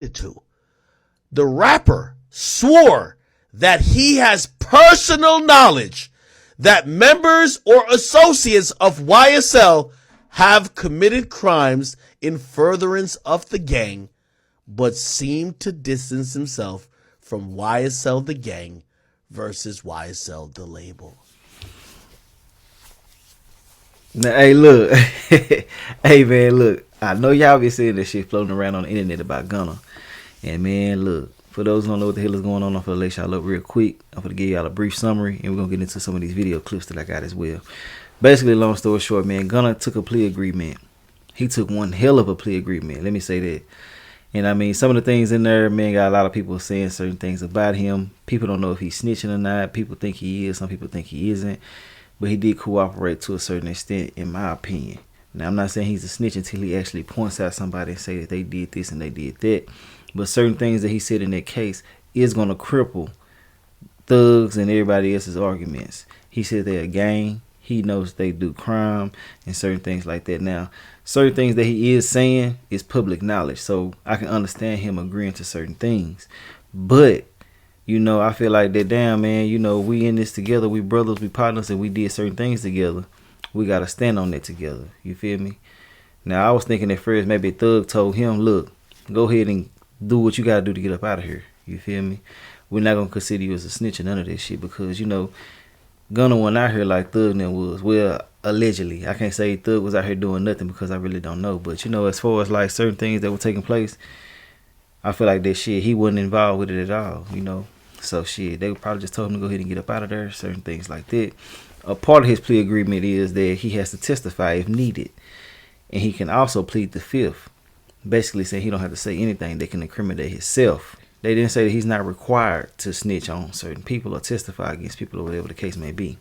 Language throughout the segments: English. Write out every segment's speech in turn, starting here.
To. The rapper swore that he has personal knowledge that members or associates of YSL have committed crimes in furtherance of the gang, but seemed to distance himself from YSL the gang versus YSL the label. Now, hey, look. Hey, man, look. I know y'all been seeing this shit floating around on the internet about Gunna. And, man, look. For those who don't know what the hell is going on, I'm going to let y'all up real quick. I'm going to give y'all a brief summary, and we're going to get into some of these video clips that I got as well. Basically, long story short, man, Gunna took a plea agreement. He took one hell of a plea agreement. Let me say that. And, I mean, some of the things in there, man, got a lot of people saying certain things about him. People don't know if he's snitching or not. People think he is. Some people think he isn't. But he did cooperate to a certain extent, in my opinion. Now, I'm not saying he's a snitch until he actually points out somebody and say that they did this and they did that. But certain things that he said in that case is going to cripple thugs and everybody else's arguments. He said they're a gang. He knows they do crime and certain things like that. Now, certain things that he is saying is public knowledge. So I can understand him agreeing to certain things. But you know, I feel like that, damn, man, you know, we in this together. We brothers, we partners, and we did certain things together. We got to stand on that together. You feel me? Now, I was thinking at first maybe Thug told him, look, go ahead and do what you got to do to get up out of here. You feel me? We're not going to consider you as a snitch or none of this shit because, you know, Gunna went out here like Thug then was. Well, allegedly. I can't say Thug was out here doing nothing because I really don't know. But, you know, as far as like certain things that were taking place, I feel like that shit, he wasn't involved with it at all, you know. So shit, they probably just told him to go ahead and get up out of there, certain things like that. A part of his plea agreement is that he has to testify if needed. And he can also plead the fifth. Basically saying he don't have to say anything that can incriminate himself. They didn't say that he's not required to snitch on certain people or testify against people or whatever the case may be.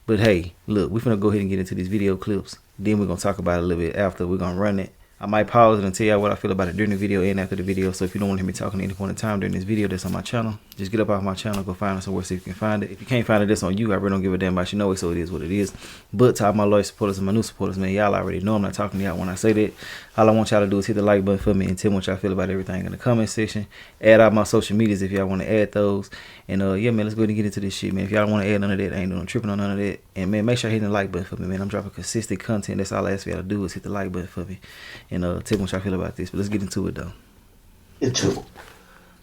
But hey, look, we're going to go ahead and get into these video clips. Then we're going to talk about it a little bit after. We're going to run it. I might pause it and tell y'all what I feel about it during the video and after the video. So if you don't want to hear me talking at any point in time during this video that's on my channel, just get up off my channel, go find it somewhere so you can find it. If you can't find it, that's on you. I really don't give a damn about you know it, so it is what it is. But to all my loyal supporters and my new supporters, man, y'all already know I'm not talking to y'all when I say that. All I want y'all to do is hit the like button for me and tell me what y'all feel about everything in the comment section. Add out my social medias if y'all want to add those. And yeah, man, let's go ahead and get into this shit, man. If y'all want to add none of that, I ain't doing tripping on none of that. And man, make sure you hit the like button for me, man. I'm dropping consistent content. That's all I ask for y'all to do is hit the like button for me. And tell me what y'all feel about this. But let's get into it though.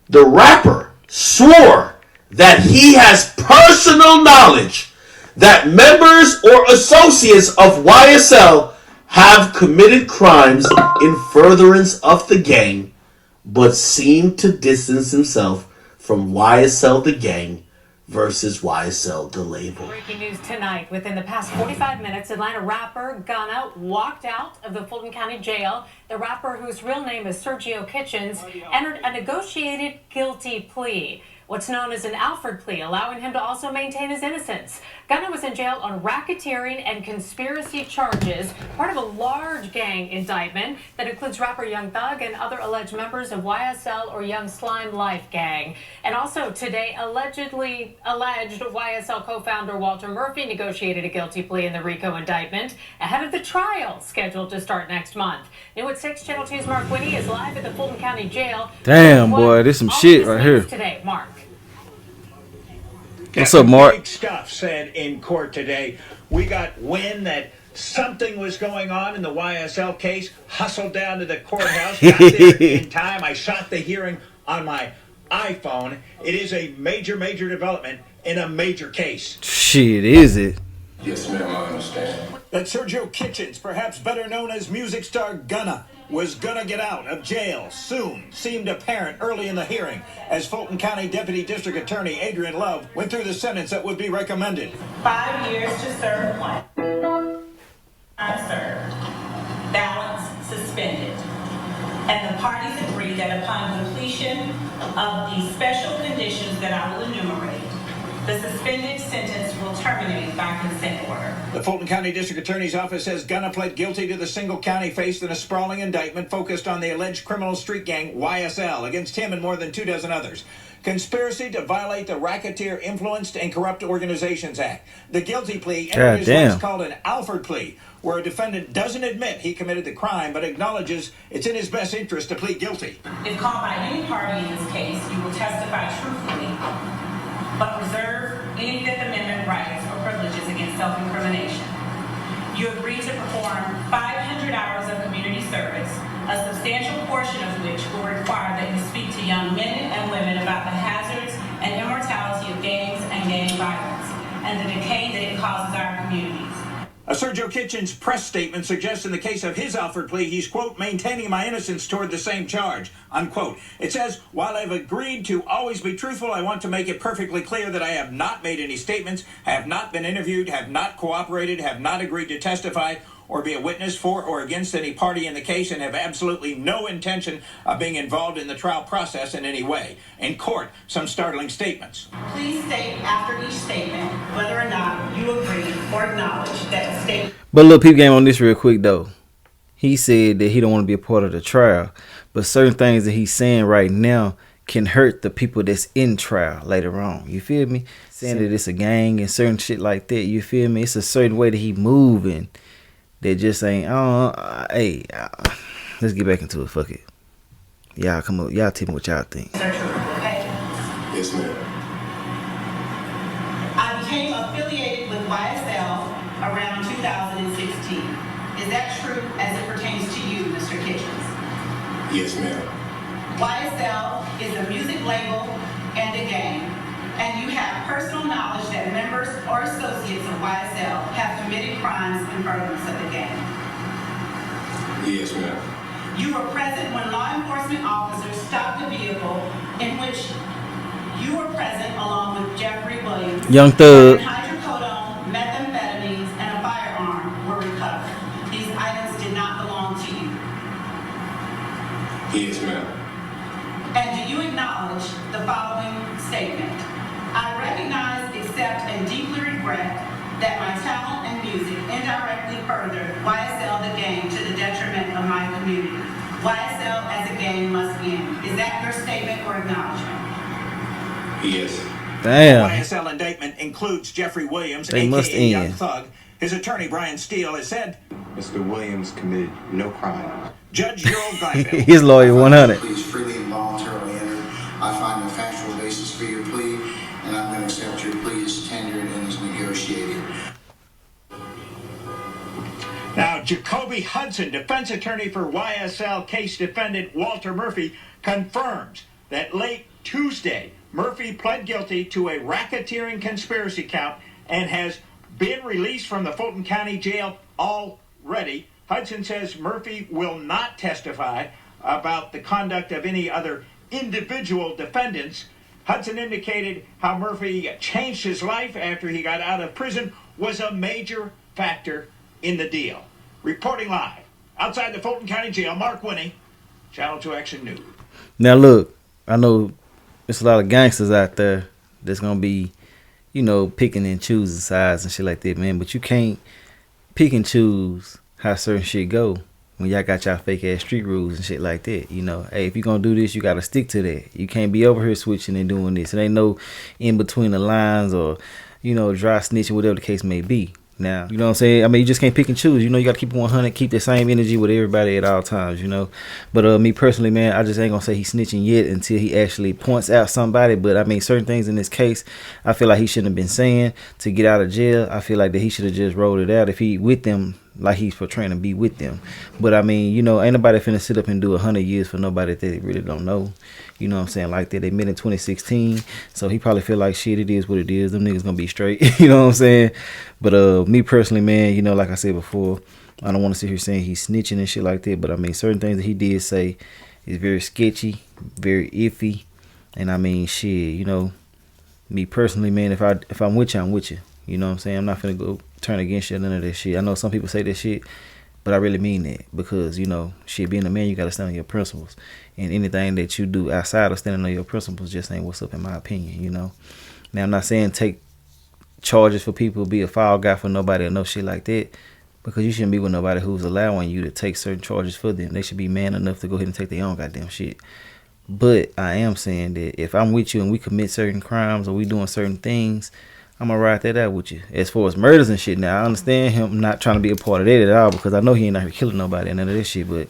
The rapper swore that he has personal knowledge that members or associates of YSL have committed crimes in furtherance of the gang, but seemed to distance himself from YSL the gang versus YSL the label. Breaking news tonight. Within the past 45 minutes, Atlanta rapper Gunna walked out of the Fulton County Jail. The rapper, whose real name is Sergio Kitchens, entered a negotiated guilty plea, what's known as an Alford plea, allowing him to also maintain his innocence. Gunna was in jail on racketeering and conspiracy charges, part of a large gang indictment that includes rapper Young Thug and other alleged members of YSL or Young Slime Life gang. And also today, alleged YSL co-founder Walter Murphy negotiated a guilty plea in the RICO indictment ahead of the trial scheduled to start next month. New at 6, Channel 2's Mark Winnie is live at the Fulton County Jail. Damn, boy, this some shit right here. Today, Mark. What's up, Mark? Big stuff said in court today. We got wind that something was going on in the YSL case. Hustled down to the courthouse. Got there in time. I shot the hearing on my iPhone. It is a major development in a major case. Shit, is it? Yes, ma'am, I understand. That Sergio Kitchens, perhaps better known as music star Gunna, was gonna get out of jail soon, seemed apparent early in the hearing as Fulton County Deputy District Attorney Adrian Love went through the sentence that would be recommended. 5 years to serve one. Unserved. Balance suspended. And the parties agree that upon completion of the special conditions that I will enumerate, The suspended sentence will terminate by consent order. The Fulton County District Attorney's Office says Gunna pled guilty to the single count he faced in a sprawling indictment focused on the alleged criminal street gang YSL against him and more than 24 others. Conspiracy to violate the Racketeer Influenced and Corrupt Organizations Act. The guilty plea is what's called an Alford plea, where a defendant doesn't admit he committed the crime but acknowledges it's in his best interest to plead guilty. If called by any party in this case, you will testify truthfully, but reserve any Fifth Amendment rights or privileges against self-incrimination. You agree to perform 500 hours of community service, a substantial portion of which will require that you speak to young men and women about the hazards and immortality of gangs and gang violence, and the decay that it causes our communities. A Sergio Kitchens press statement suggests in the case of his Alford plea, he's, quote, maintaining my innocence toward the same charge, unquote. It says, while I've agreed to always be truthful, I want to make it perfectly clear that I have not made any statements, have not been interviewed, have not cooperated, have not agreed to testify or be a witness for or against any party in the case, and have absolutely no intention of being involved in the trial process in any way. In court, some startling statements. Please state after each statement whether or not you agree or acknowledge that the statement. But look, peep game on this real quick though. He said that he don't want to be a part of the trial, but certain things that he's saying right now can hurt the people that's in trial later on. You feel me? Saying that it's a gang and certain shit like that. You feel me? It's a certain way that he moving. They just ain't, let's get back into it. Fuck it. Y'all come up. Y'all tell me what y'all think. Yes, ma'am. I became affiliated with YSL around 2016. Is that true as it pertains to you, Mr. Kitchens? Yes, ma'am. YSL is a music label and a gang, and you have personal knowledge that members or associates of YSL have committed crimes in furtherance of the gang. Yes, ma'am. You were present when law enforcement officers stopped the vehicle in which you were present along with Jeffrey Williams. Young Thug. Hydrocodone, methamphetamines, and a firearm were recovered. These items did not belong to you. Yes, ma'am. And do you acknowledge the following statement? I recognize, accept, and deeply regret that my talent and music indirectly furthered YSL the gang to the detriment of my community. YSL as a gang must end. Is that your statement or acknowledgement? Yes. Damn. The YSL indictment includes Jeffrey Williams, They must a.k.a. Young end. Thug. His attorney, Brian Steele, has said, Mr. Williams committed no crime. Judge Earl Gleifeld. His lawyer 100. Please freely and voluntarily entered. I find no factual basis for your plea, and I'm going to accept your plea as tendered and as negotiated. Now, Jacoby Hudson, defense attorney for YSL case defendant Walter Murphy, confirms that late Tuesday, Murphy pled guilty to a racketeering conspiracy count and has been released from the Fulton County Jail already. Hudson says Murphy will not testify about the conduct of any other individual defendants. Hudson indicated how Murphy changed his life after he got out of prison was a major factor in the deal. Reporting live outside the Fulton County Jail, Mark Winnie, Channel 2 Action News. Now look, I know there's a lot of gangsters out there that's gonna be, you know, picking and choosing sides and shit like that, man. But you can't pick and choose how certain shit go when y'all got y'all fake ass street rules and shit like that. You know, hey, if you gonna do this, you gotta stick to that. You can't be over here switching and doing this. It ain't no in between the lines or, you know, dry snitching, whatever the case may be. Now, you know what I'm saying? I mean, you just can't pick and choose. You know, you got to keep it 100, keep the same energy with everybody at all times, you know. But me personally, man, I just ain't going to say he's snitching yet until he actually points out somebody. But, I mean, certain things in this case, I feel like he shouldn't have been saying to get out of jail. I feel like that he should have just rolled it out if he with them like he's portraying to be with them. But, I mean, you know, ain't nobody finna sit up and do 100 years for nobody that they really don't know. You know what I'm saying? Like that. They met in 2016. So he probably feel like shit, it is what it is. Them niggas gonna be straight. You know what I'm saying? But me personally, man, you know, like I said before, I don't want to sit here saying he's snitching and shit like that. But I mean, certain things that he did say is very sketchy, very iffy. And I mean, shit, you know, me personally, man, if I'm with you, I'm with you. You know what I'm saying? I'm not finna go turn against you, none of that shit. I know some people say that shit, but I really mean that because, you know, shit, being a man, you got to stand on your principles. And anything that you do outside of standing on your principles just ain't what's up, in my opinion, you know. Now, I'm not saying take charges for people, be a foul guy for nobody or no shit like that, because you shouldn't be with nobody who's allowing you to take certain charges for them. They should be man enough to go ahead and take their own goddamn shit. But I am saying that if I'm with you and we commit certain crimes or we doing certain things, I'm gonna ride that out with you. As far as murders and shit, now I understand him not trying to be a part of that at all, because I know he ain't out here killing nobody and none of this shit, but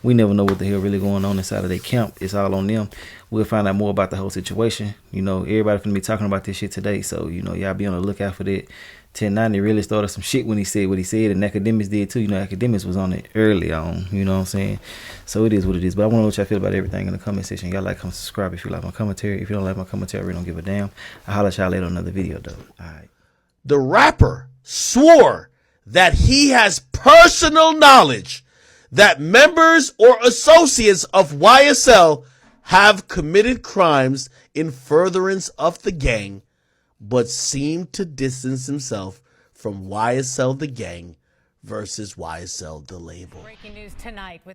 we never know what the hell really going on inside of their camp. It's all on them. We'll find out more about the whole situation. You know, everybody finna be talking about this shit today, so you know, y'all be on the lookout for that. 1090 really started some shit when he said what he said, and Academics did too. You know, Academics was on it early on, you know what I'm saying? So it is what it is. But I want to know what y'all feel about everything in the comment section. Y'all like, comment, subscribe if you like my commentary. If you don't like my commentary, I really don't give a damn. I'll holler at y'all later on another video, though. All right. The rapper swore that he has personal knowledge that members or associates of YSL have committed crimes in furtherance of the gang, but seemed to distance himself from YSL the gang versus YSL the label. Breaking news tonight with